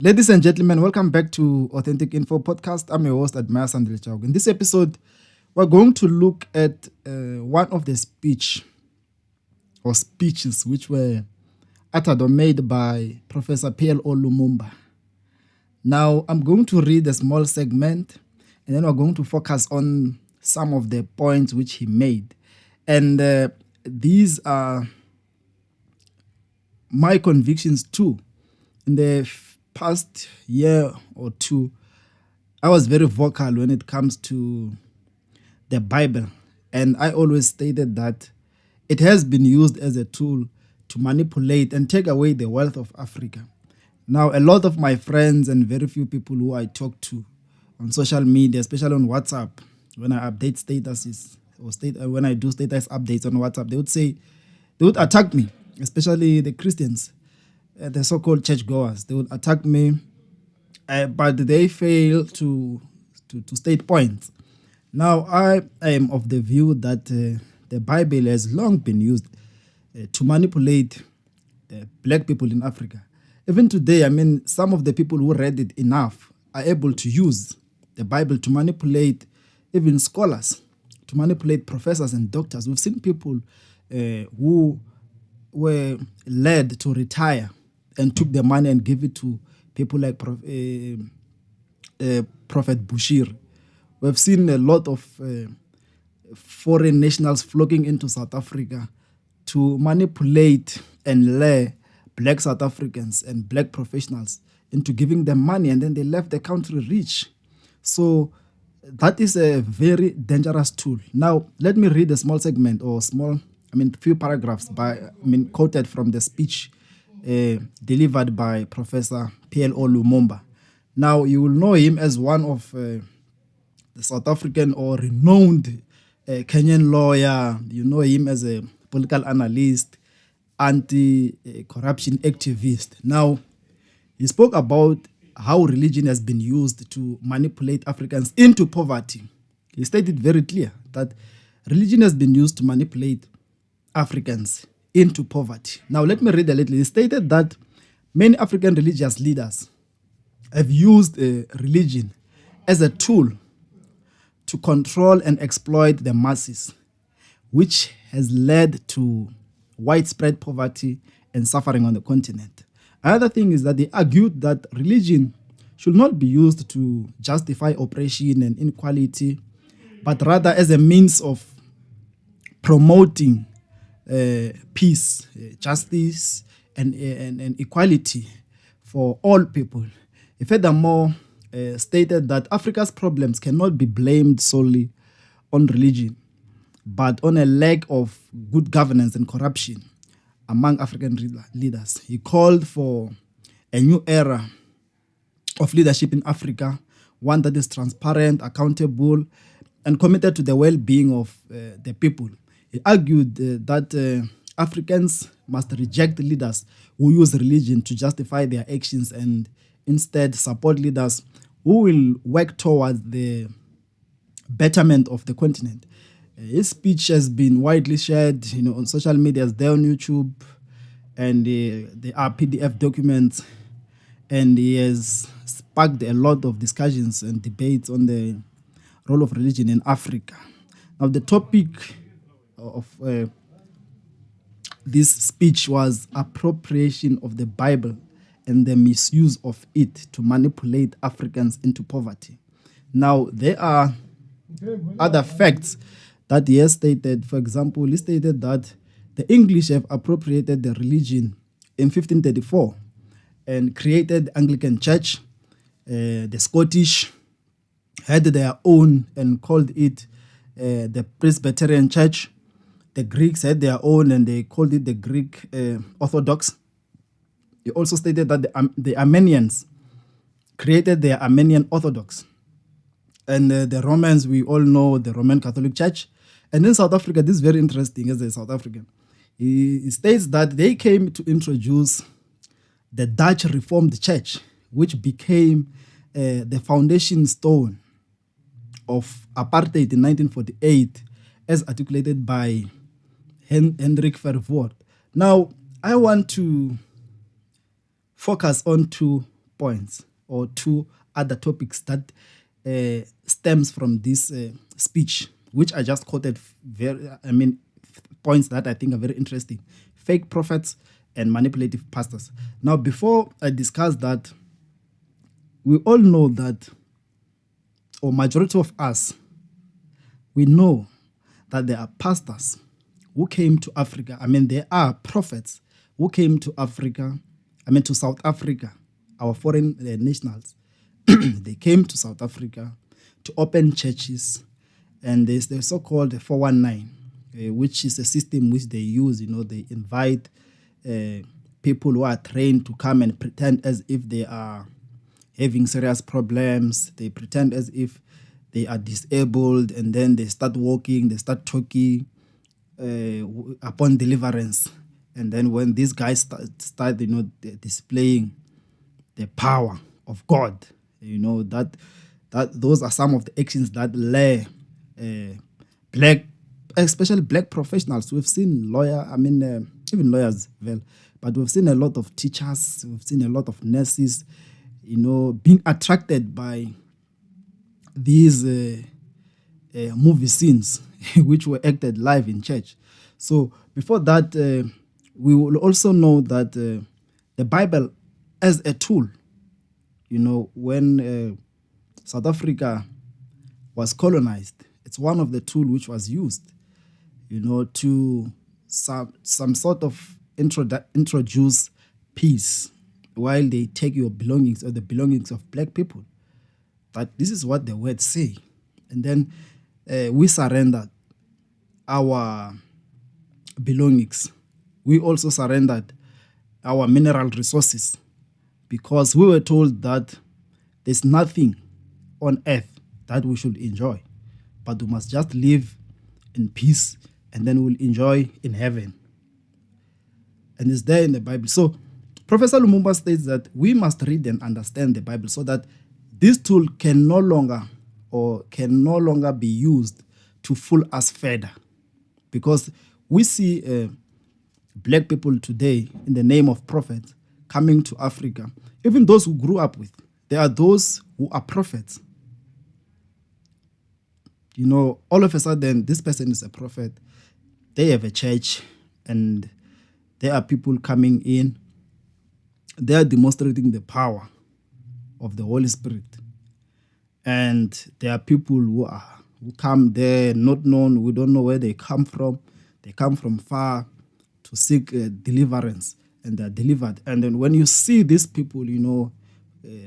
Ladies and gentlemen, welcome back to Authentic Info Podcast. I'm your host, Admire Sandile Chaug. In this episode, we're going to look at one of the speeches which were uttered or made by Professor P.L.O. Lumumba. Now, I'm going to read a small segment and then we're going to focus on some of the points which he made. And these are my convictions too. In the past year or two, I was very vocal when it comes to the Bible. And I always stated that it has been used as a tool to manipulate and take away the wealth of Africa. Now, a lot of my friends and very few people who I talk to on social media, especially on WhatsApp, when I update statuses or when I do status updates on WhatsApp, they would attack me, especially the Christians, the so-called churchgoers. They would attack me, but they fail to state points. Now, I am of the view that the Bible has long been used to manipulate black people in Africa. Even today, some of the people who read it enough are able to use the Bible to manipulate even scholars, to manipulate professors and doctors. We've seen people who were led to retire and took the money and gave it to people like Prophet Bushir. We've seen a lot of foreign nationals flocking into South Africa to manipulate and lure black South Africans and black professionals into giving them money, and then they left the country rich. So that is a very dangerous tool. Now, let me read a small segment or few paragraphs quoted from the speech delivered by Professor P.L.O. Lumumba. Now, you will know him as one of the South African or renowned Kenyan lawyer. You know him as a political analyst, anti-corruption activist. Now, he spoke about how religion has been used to manipulate Africans into poverty. He stated very clear that religion has been used to manipulate Africans into poverty. Now, let me read a little. He stated that many African religious leaders have used religion as a tool to control and exploit the masses, which has led to widespread poverty and suffering on the continent. Another thing is that they argued that religion should not be used to justify oppression and inequality, but rather as a means of promoting peace, justice, and equality for all people. He furthermore stated that Africa's problems cannot be blamed solely on religion, but on a lack of good governance and corruption among African leaders. He called for a new era of leadership in Africa, one that is transparent, accountable, and committed to the well-being of the people. He argued that Africans must reject leaders who use religion to justify their actions and instead support leaders who will work towards the betterment of the continent. His speech has been widely shared, on social media, there on YouTube, and there are PDF documents, and he has sparked a lot of discussions and debates on the role of religion in Africa. Now, the topic of this speech was appropriation of the Bible and the misuse of it to manipulate Africans into poverty. Now, there are other facts that he has stated. For example, he stated that the English have appropriated the religion in 1534 and created the Anglican Church. The Scottish had their own and called it the Presbyterian Church. The Greeks had their own and they called it the Greek Orthodox. He also stated that the Armenians created the Armenian Orthodox. And the Romans, we all know the Roman Catholic Church. And in South Africa, this is very interesting as a South African. He states that they came to introduce the Dutch Reformed Church, which became the foundation stone of apartheid in 1948, as articulated by Hendrik Verwoerd. Now, I want to focus on 2 points or two other topics that stems from this speech, which I just quoted. Points that I think are very interesting: fake prophets and manipulative pastors. Now, before I discuss that, we all know that, or majority of us, we know that there are pastors who came to Africa. There are prophets who came to Africa, to South Africa, our foreign nationals. They came to South Africa to open churches, and there's the so-called 419, which is a system which they use. They invite people who are trained to come and pretend as if they are having serious problems. They pretend as if they are disabled, and then they start walking, they start talking upon deliverance. And then when these guys start displaying the power of God, that those are some of the actions that lay especially black professionals. We've seen even lawyers, well, but we've seen a lot of teachers, we've seen a lot of nurses, being attracted by these movie scenes which were acted live in church. So before that, we will also know that the Bible as a tool, when South Africa was colonized, it's one of the tools which was used, to some sort of introduce peace while they take your belongings or the belongings of black people. But this is what the words say. And then we surrendered our belongings. We also surrendered our mineral resources because we were told that there's nothing on earth that we should enjoy, but we must just live in peace, and then we'll enjoy in heaven. And it's there in the Bible. So Professor Lumumba states that we must read and understand the Bible so that this tool can no longer be used to fool us further. Because we see black people today, in the name of prophets, coming to Africa. Even those who grew up with, there are those who are prophets. All of a sudden, this person is a prophet. They have a church, and there are people coming in. They are demonstrating the power of the Holy Spirit. And there are people who come there not known. We don't know where they come from. They come from far to seek deliverance, and they're delivered. And then when you see these people,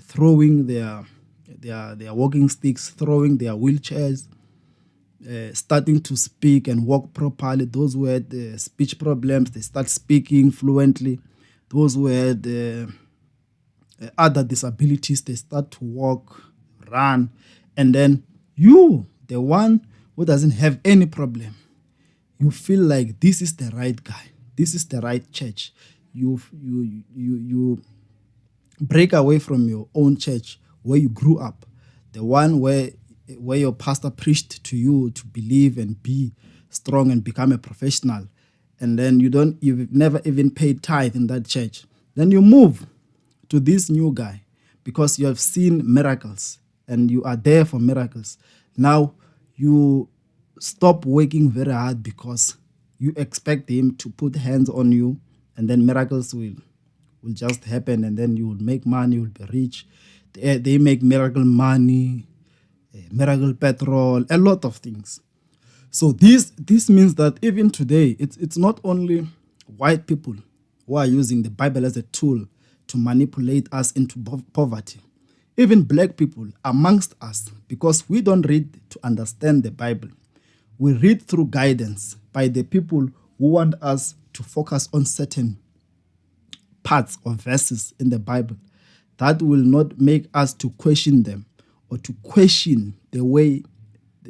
throwing their walking sticks, throwing their wheelchairs, starting to speak and walk properly. Those who had speech problems, they start speaking fluently. Those who had other disabilities, they start to walk, run. And then you, the one who doesn't have any problem, you feel like this is the right guy. This is the right church. You break away from your own church where you grew up, the one where your pastor preached to you to believe and be strong and become a professional, and then you've never even paid tithe in that church. Then you move to this new guy because you have seen miracles and you are there for miracles. Now you stop working very hard because you expect him to put hands on you, and then miracles will just happen, and then you will make money, you will be rich. They make miracle money, miracle petrol, a lot of things. So this means that even today, it's not only white people who are using the Bible as a tool to manipulate us into poverty. Even black people amongst us, because we don't read to understand the Bible. We read through guidance by the people who want us to focus on certain parts or verses in the Bible that will not make us to question them or to question the way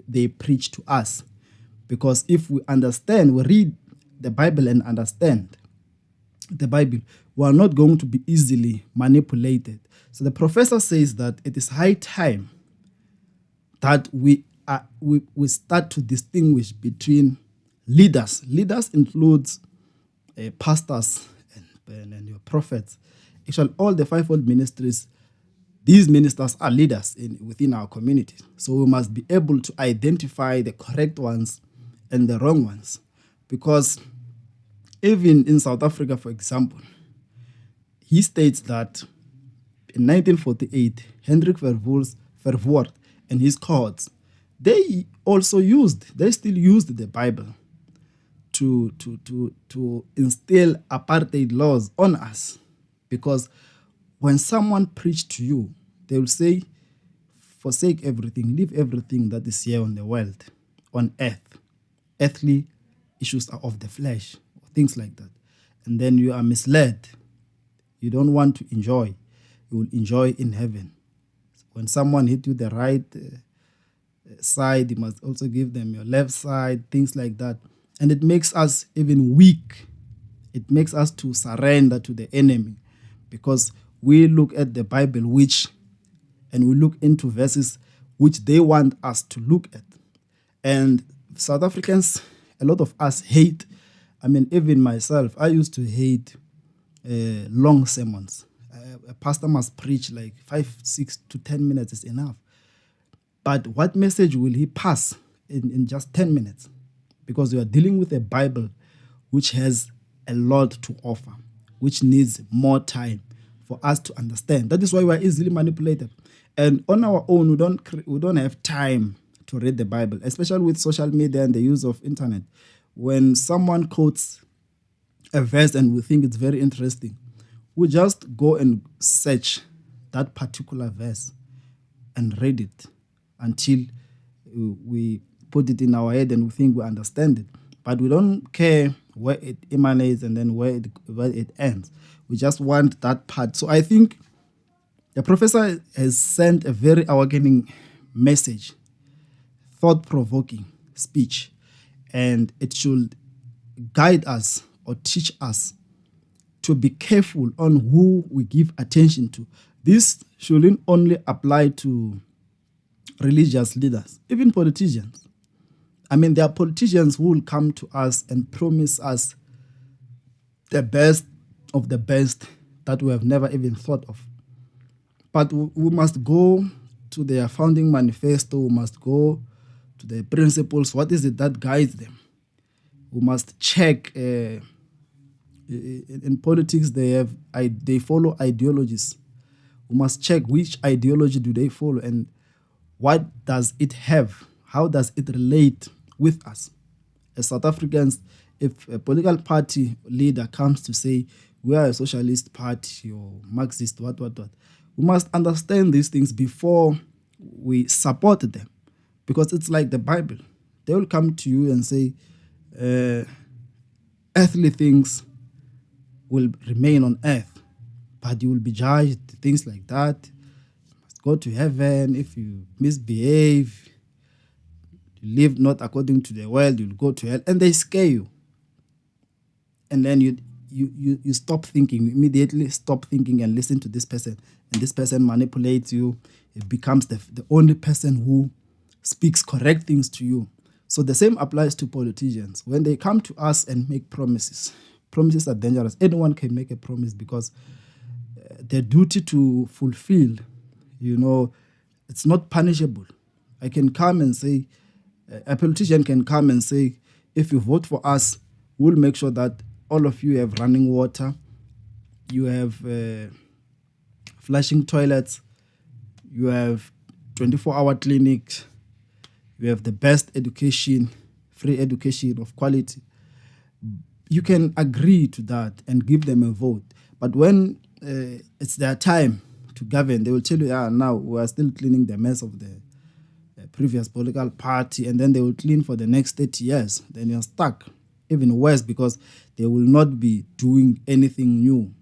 they preach to us. Because if we read the Bible and understand the Bible, we are not going to be easily manipulated. So the professor says that it is high time that we start to distinguish between leaders. Leaders includes pastors and your prophets. Actually, all the fivefold ministries these ministers are leaders within our communities. So we must be able to identify the correct ones and the wrong ones. Because even in South Africa, for example, he states that in 1948, Hendrik Verwoerd and his cohorts, they still used the Bible to instill apartheid laws on us. Because when someone preached to you, they will say, forsake everything, leave everything that is here on the world, on earth. Earthly issues are of the flesh, things like that. And then you are misled. You don't want to enjoy. You will enjoy in heaven. When someone hit you the right side, you must also give them your left side, things like that. And it makes us even weak. It makes us to surrender to the enemy, because we look at the Bible and we look into verses which they want us to look at. And South Africans, a lot of us hate, even myself, I used to hate long sermons. A pastor must preach like 5, 6 to 10 minutes is enough. But what message will he pass in just 10 minutes? Because we are dealing with a Bible which has a lot to offer, which needs more time for us to understand. That is why we are easily manipulated. And on our own, we don't have time to read the Bible, especially with social media and the use of internet. When someone quotes a verse and we think it's very interesting, we just go and search that particular verse and read it until we put it in our head and we think we understand it. But we don't care where it emanates and then where it ends. We just want that part. So I think the professor has sent a very awakening message, thought-provoking speech, and it should guide us or teach us to be careful on who we give attention to. This shouldn't only apply to religious leaders, even politicians. There are politicians who will come to us and promise us the best of the best that we have never even thought of. But we must go to their founding manifesto. We must go to the principles. What is it that guides them? We must check. In politics, they follow ideologies. We must check which ideology do they follow and what does it have? How does it relate with us? As South Africans, if a political party leader comes to say, we are a socialist party or Marxist, what, we must understand these things before we support them. Because it's like the Bible. They will come to you and say, earthly things will remain on earth, but you will be judged, things like that. You must go to heaven. If you misbehave, you live not according to the world, you'll go to hell. And they scare you. And then you stop thinking, immediately stop thinking and listen to this person. And this person manipulates you. It becomes the only person who speaks correct things to you. So the same applies to politicians. When they come to us and make promises are dangerous. Anyone can make a promise because their duty to fulfill, it's not punishable. I can come and say, a politician can come and say, if you vote for us, we'll make sure that all of you have running water, you have flushing toilets, you have 24-hour clinics, you have the best education, free education of quality. You can agree to that and give them a vote. But when it's their time to govern, they will tell you, now we are still cleaning the mess of the previous political party, and then they will clean for the next 30 years. Then you're stuck. Even worse, because they will not be doing anything new,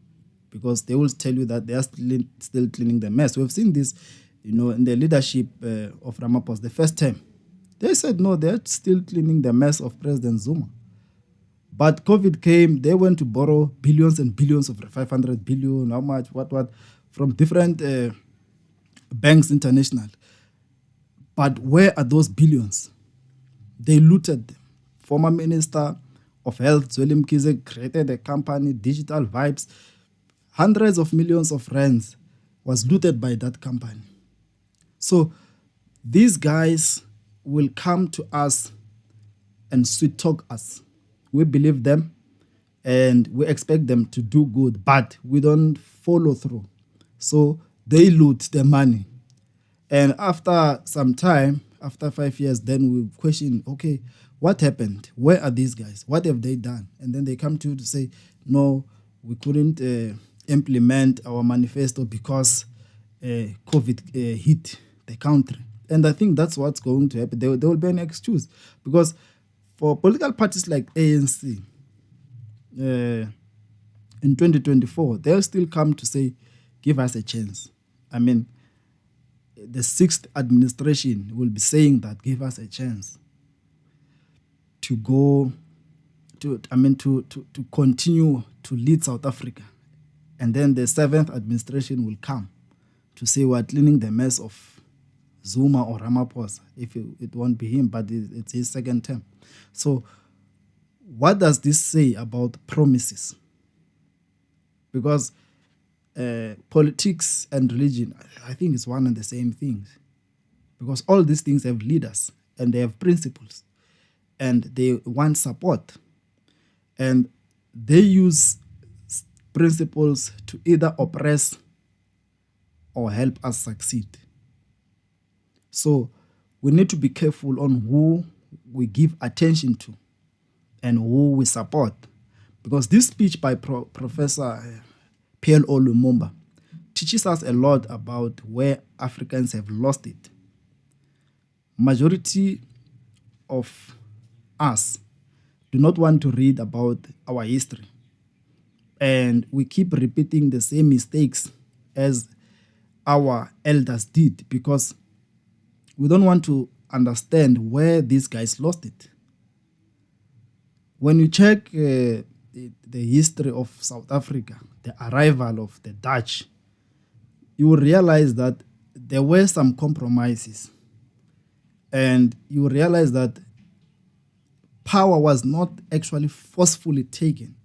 because they will tell you that they are still cleaning the mess. We've seen this, in the leadership of Ramaphosa, the first time. They said, no, they're still cleaning the mess of President Zuma. But COVID came, they went to borrow billions and billions of 500 billion, how much, what, from different banks international. But where are those billions? They looted them. Former Minister of Health, Zweli Mkhize, created a company, Digital Vibes, hundreds of millions of rands. was looted by that company. So these guys will come to us and sweet talk us. We believe them and we expect them to do good, but we don't follow through. So they loot the money. And after some time, after 5 years, then we question, okay, what happened? Where are these guys? What have they done? And then they come to you to say, no, we couldn't implement our manifesto because COVID hit the country. And I think that's what's going to happen. There will be an excuse. Because for political parties like ANC, in 2024, they'll still come to say, give us a chance. I mean, the sixth administration will be saying that, give us a chance to go to continue to lead South Africa. And then the seventh administration will come to say we're cleaning the mess of Zuma or Ramaphosa. If it won't be him, but it's his second term. So what does this say about promises? Because politics and religion, I think it's one and the same things. Because all these things have leaders and they have principles and they want support. And they use principles to either oppress or help us succeed. So we need to be careful on who we give attention to and who we support. Because this speech by Professor P.L.O. Lumumba teaches us a lot about where Africans have lost it. Majority of us do not want to read about our history. And we keep repeating the same mistakes as our elders did because we don't want to understand where these guys lost it. When you check the history of South Africa, the arrival of the Dutch, you will realize that there were some compromises. And you will realize that power was not actually forcefully taken,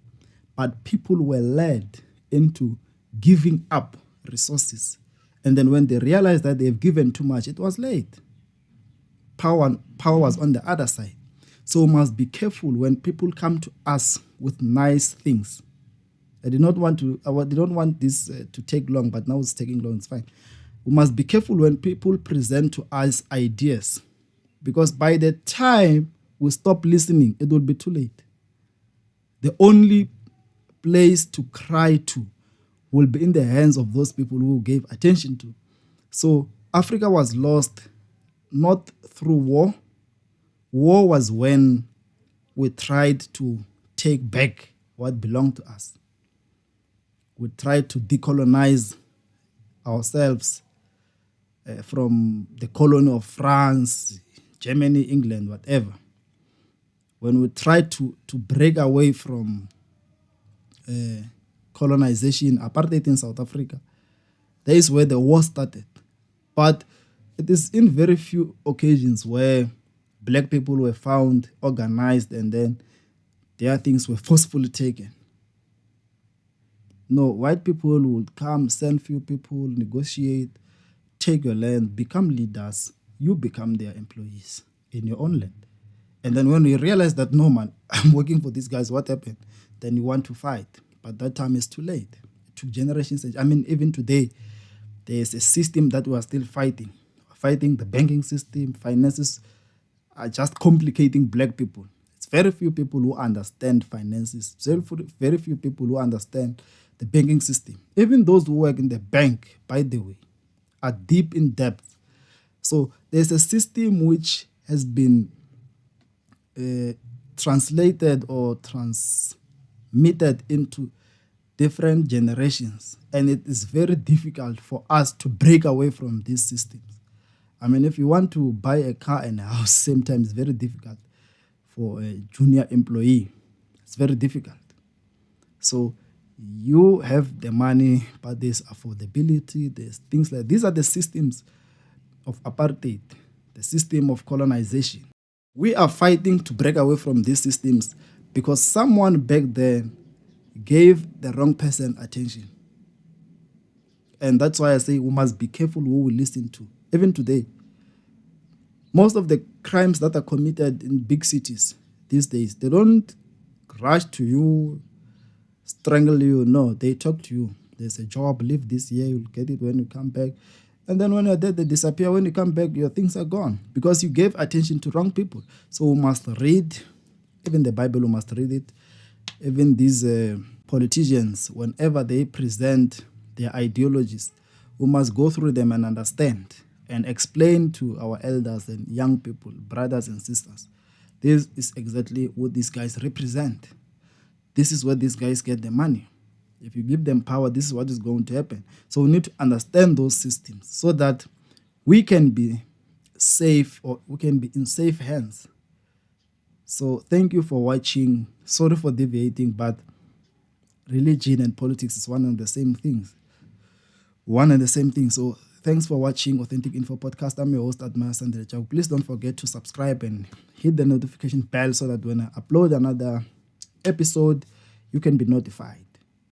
but people were led into giving up resources. And then when they realized that they've given too much, it was late. Power was on the other side. So we must be careful when people come to us with nice things. I did not want this to take long, but now it's taking long, it's fine. We must be careful when people present to us ideas, because by the time we stop listening, it will be too late. The only place to cry to will be in the hands of those people who gave attention to. So Africa was lost not through war. War was when we tried to take back what belonged to us. We tried to decolonize ourselves from the colony of France, Germany, England, whatever. When we tried to break away from colonization, apartheid in South Africa, that is where the war started. But it is in very few occasions where black people were found, organized, and then their things were forcefully taken. No, white people would come, send few people, negotiate, take your land, become leaders. You become their employees in your own land. And then when you realize that, no, man, I'm working for these guys, what happened? Then you want to fight. But that time is too late. It took generations. I mean, even today, there's a system that we are still fighting. Fighting the banking system, finances are just complicating black people. It's very few people who understand finances. Very few people who understand the banking system. Even those who work in the bank, by the way, are deep in debt. So there's a system which has been translated or transmitted into different generations. And it is very difficult for us to break away from these systems. I mean, if you want to buy a car and a house, same time, it's very difficult for a junior employee. It's very difficult. So you have the money, but there's affordability, there's things like these are the systems of apartheid, the system of colonization. We are fighting to break away from these systems because someone back then gave the wrong person attention. And that's why I say we must be careful who we listen to. Even today, most of the crimes that are committed in big cities these days, they don't rush to you, strangle you. No, they talk to you. There's a job, live this year, you'll get it when you come back. And then when you're dead, they disappear. When you come back, your things are gone because you gave attention to wrong people. So we must read, even the Bible, we must read it. Even these politicians, whenever they present their ideologies, we must go through them and understand and explain to our elders and young people, brothers and sisters, this is exactly what these guys represent. This is where these guys get the money. If you give them power, this is what is going to happen. So we need to understand those systems so that we can be safe, or we can be in safe hands. So thank you for watching. Sorry for deviating, but religion and politics is one and the same things. One and the same thing. So thanks for watching Authentic Info Podcast. I'm your host, Admire Sandrechau. Please don't forget to subscribe and hit the notification bell so that when I upload another episode, you can be notified.